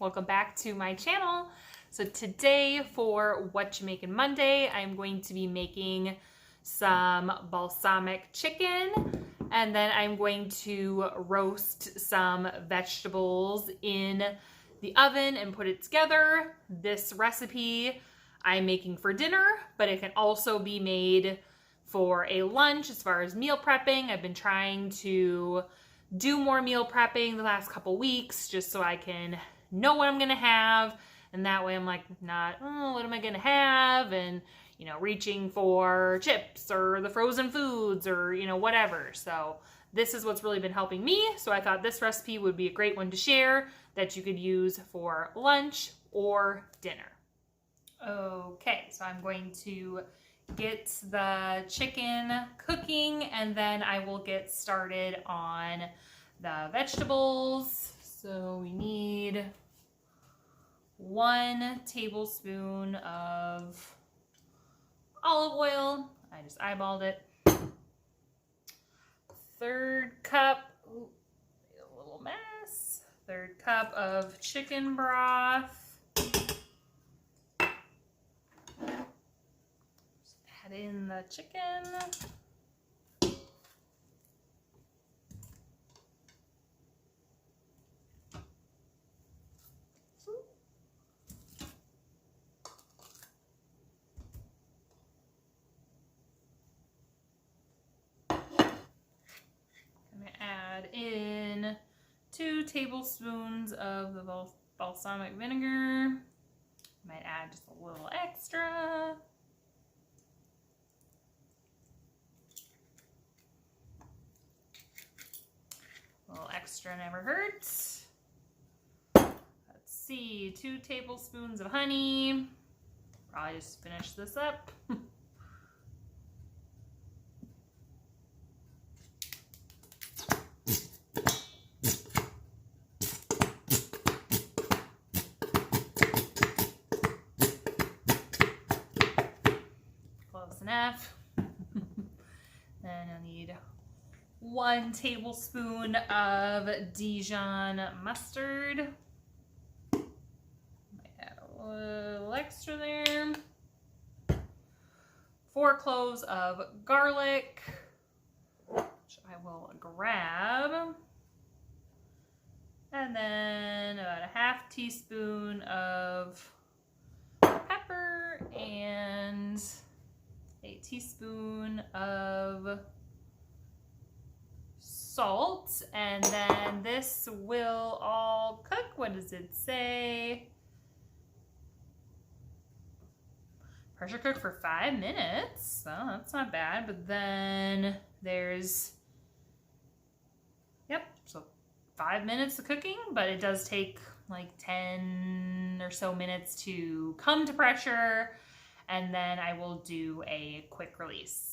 welcome back to my channel. So today for What You Making Monday, I'm going to be making some balsamic chicken, and then I'm going to roast some vegetables in the oven and put it together. This recipe I'm making for dinner, but it can also be made for a lunch as far as meal prepping. I've been trying to do more meal prepping the last couple weeks just so I can know what I'm gonna have, and that way I'm like not, oh, what am I gonna have, and you know, reaching for chips or the frozen foods or you know, whatever. So this is what's really been helping me, so I thought this recipe would be a great one to share that you could use for lunch or dinner. Okay, so I'm going to get the chicken cooking and then I will get started on the vegetables. So we need 1 tablespoon of olive oil. I just eyeballed it. 1/3 cup, ooh, a little mess. 1/3 cup of chicken broth. Add in the chicken. I'm going to add in 2 tablespoons of the balsamic vinegar. Might add just a little extra. A little extra never hurts. Let's see, 2 tablespoons of honey. Probably just finish this up. Close enough. Then I'll need 1 tablespoon of Dijon mustard. Might add a little extra there. 4 cloves of garlic, which I will grab. And then about a 1/2 teaspoon of pepper and a teaspoon of salt, and then this will all cook. What does it say? Pressure cook for 5 minutes. Oh, that's not bad. But then there's, yep, so 5 minutes of cooking, but it does take like 10 or so minutes to come to pressure, and then I will do a quick release.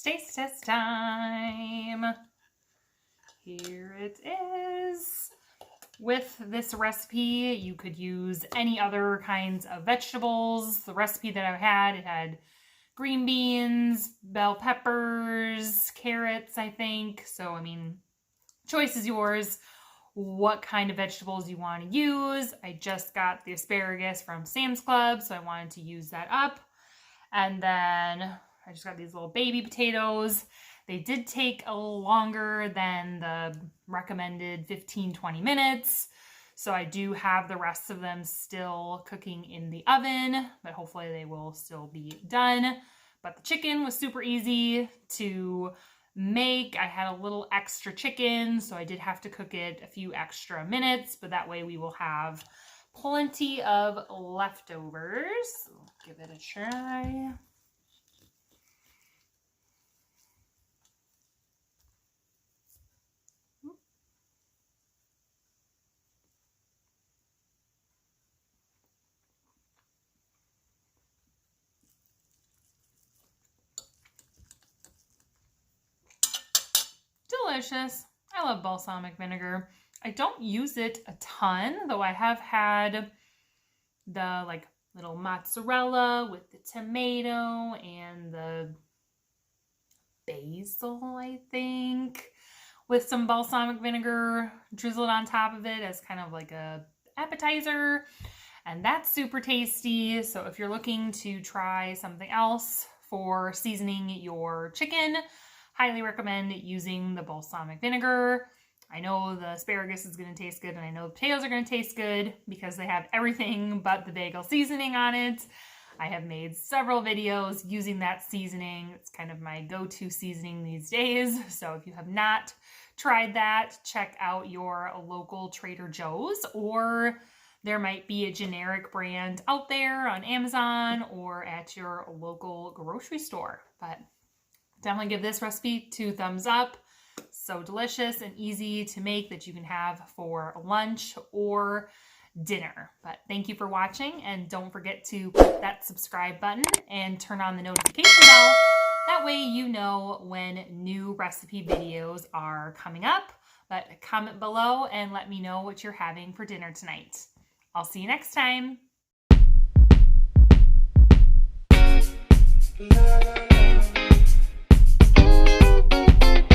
Taste test time. Here it is. With this recipe, you could use any other kinds of vegetables. The recipe that I had, it had green beans, bell peppers, carrots, I think. So, I mean, choice is yours. What kind of vegetables you want to use. I just got the asparagus from Sam's Club, so I wanted to use that up. And then I just got these little baby potatoes. They did take a little longer than the recommended 15-20 minutes. So I do have the rest of them still cooking in the oven, but hopefully they will still be done. But the chicken was super easy to make. I had a little extra chicken, so I did have to cook it a few extra minutes, but that way we will have plenty of leftovers. Give it a try. Delicious. I love balsamic vinegar. I don't use it a ton, though I have had the like little mozzarella with the tomato and the basil, I think, with some balsamic vinegar drizzled on top of it as kind of like a appetizer. And that's super tasty. So if you're looking to try something else for seasoning your chicken, highly recommend using the balsamic vinegar. I know the asparagus is going to taste good, and I know the potatoes are going to taste good because they have everything but the bagel seasoning on it. I have made several videos using that seasoning. It's kind of my go-to seasoning these days. So if you have not tried that, check out your local Trader Joe's, or there might be a generic brand out there on Amazon or at your local grocery store. But definitely give this recipe 2 thumbs up. So delicious and easy to make that you can have for lunch or dinner. But thank you for watching, and don't forget to click that subscribe button and turn on the notification bell. That way you know when new recipe videos are coming up. But comment below and let me know what you're having for dinner tonight. I'll see you next time.